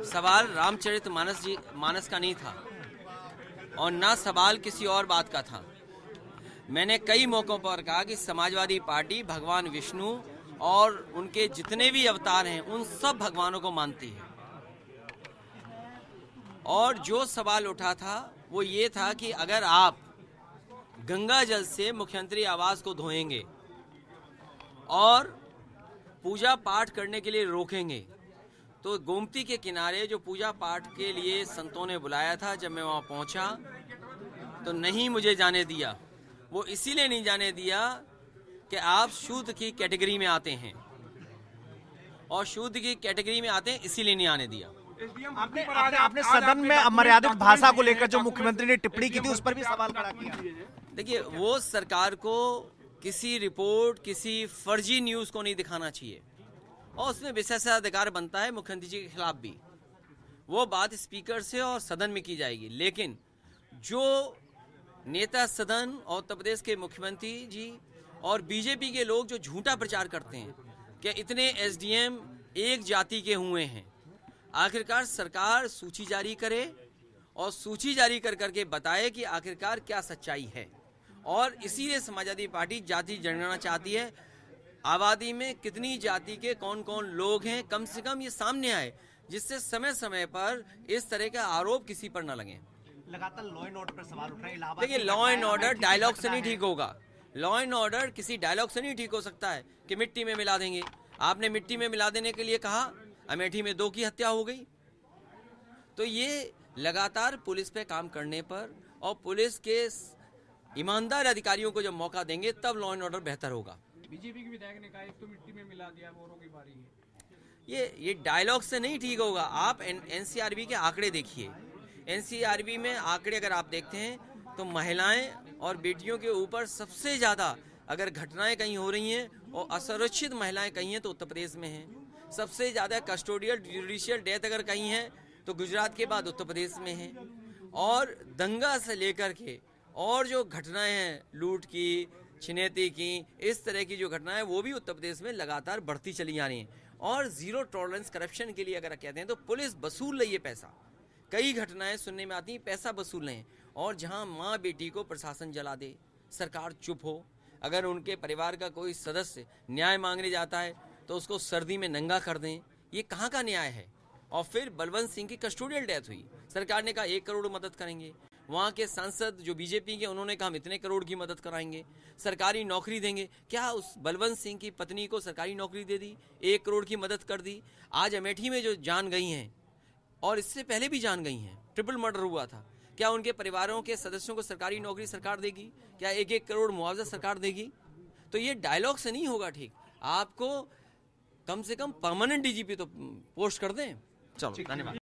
सवाल मानस का नहीं था और ना सवाल किसी और बात का था। मैंने कई मौकों पर कहा कि समाजवादी पार्टी भगवान विष्णु और उनके जितने भी अवतार हैं उन सब भगवानों को मानती है। और जो सवाल उठा था वो ये था कि अगर आप गंगा जल से मुख्यमंत्री आवास को धोएंगे और पूजा पाठ करने के लिए रोकेंगे, तो गोमती के किनारे जो पूजा पाठ के लिए संतों ने बुलाया था, जब मैं वहां पहुंचा तो नहीं मुझे जाने दिया। वो इसीलिए नहीं जाने दिया कि आप शुद्ध की कैटेगरी में आते हैं और शुद्ध की कैटेगरी में आते हैं, इसीलिए नहीं आने दिया। आपने सदन में अमर्यादित भाषा को लेकर जो मुख्यमंत्री ने टिप्पणी की थी उस पर भी सवाल खड़ा किया। देखिए, वो सरकार को किसी रिपोर्ट, किसी फर्जी न्यूज को नहीं दिखाना चाहिए और उसमें विशेषाधिकार बनता है मुख्यमंत्री जी के खिलाफ भी। वो बात स्पीकर से और सदन में की जाएगी, लेकिन जो नेता सदन और उत्तर प्रदेश के मुख्यमंत्री जी और बीजेपी के लोग जो झूठा प्रचार करते हैं कि इतने एसडीएम एक जाति के हुए हैं, आखिरकार सरकार सूची जारी करे और सूची जारी कर करके बताए कि आखिरकार क्या सच्चाई है। और इसीलिए समाजवादी पार्टी जाति जनगणना चाहती है, आबादी में कितनी जाति के कौन कौन लोग हैं, कम से कम ये सामने आए, जिससे समय समय पर इस तरह का आरोप किसी पर न लगे। लगातार लॉ एंड ऑर्डर पर सवाल उठ रहे हैं। देखिए, लॉ एंड ऑर्डर डायलॉग से नहीं ठीक होगा। लॉ एंड ऑर्डर किसी डायलॉग से नहीं ठीक हो सकता है कि मिट्टी में मिला देंगे। आपने मिट्टी में मिला देने के लिए कहा, अमेठी में 2 की हत्या हो गई। तो ये लगातार पुलिस पे काम करने पर और पुलिस के ईमानदार अधिकारियों को जब मौका देंगे तब लॉ एंड ऑर्डर बेहतर होगा। बीजेपी के विधायक ने कहा एक तो मिट्टी में मिला दिया, मोरों की बारी है। ये डायलॉग से नहीं ठीक होगा। आप एनसीआरबी के आंकड़े देखिए। एनसीआरबी में आंकड़े अगर आप देखते हैं तो महिलाएं और बेटियों के ऊपर सबसे ज्यादा अगर घटनाएं कहीं हो रही हैं और असुरक्षित महिलाएं कहीं हैं तो उत्तर प्रदेश में हैं। सबसे ज्यादा कस्टोडियल जुडिशियल डेथ अगर कहीं है तो गुजरात के बाद उत्तर प्रदेश में है। और दंगा से लेकर के और जो घटनाएं हैं, लूट की, छिनैती की, इस तरह की जो घटनाएं, वो भी उत्तर प्रदेश में लगातार बढ़ती चली जा रही हैं। और जीरो टॉलरेंस करप्शन के लिए अगर कहते हैं तो पुलिस वसूल रही है पैसा। कई घटनाएं सुनने में आती हैं पैसा वसूल रहे हैं। और जहां माँ बेटी को प्रशासन जला दे, सरकार चुप हो, अगर उनके परिवार का कोई सदस्य न्याय मांगने जाता है तो उसको सर्दी में नंगा कर दें, ये कहाँ का न्याय है। और फिर बलवंत सिंह की कस्टोडियल डेथ हुई, सरकार ने कहा 1 करोड़ मदद करेंगे। वहाँ के सांसद जो बीजेपी के, उन्होंने कहा हम इतने करोड़ की मदद कराएंगे, सरकारी नौकरी देंगे। क्या उस बलवंत सिंह की पत्नी को सरकारी नौकरी दे दी, 1 करोड़ की मदद कर दी। आज अमेठी में जो जान गई हैं और इससे पहले भी जान गई हैं, ट्रिपल मर्डर हुआ था, क्या उनके परिवारों के सदस्यों को सरकारी नौकरी सरकार देगी? क्या 1-1 करोड़ मुआवजा सरकार देगी? तो ये डायलॉग से नहीं होगा ठीक। आपको कम से कम परमानेंट डीजीपी तो पोस्ट कर दें। चलो, धन्यवाद।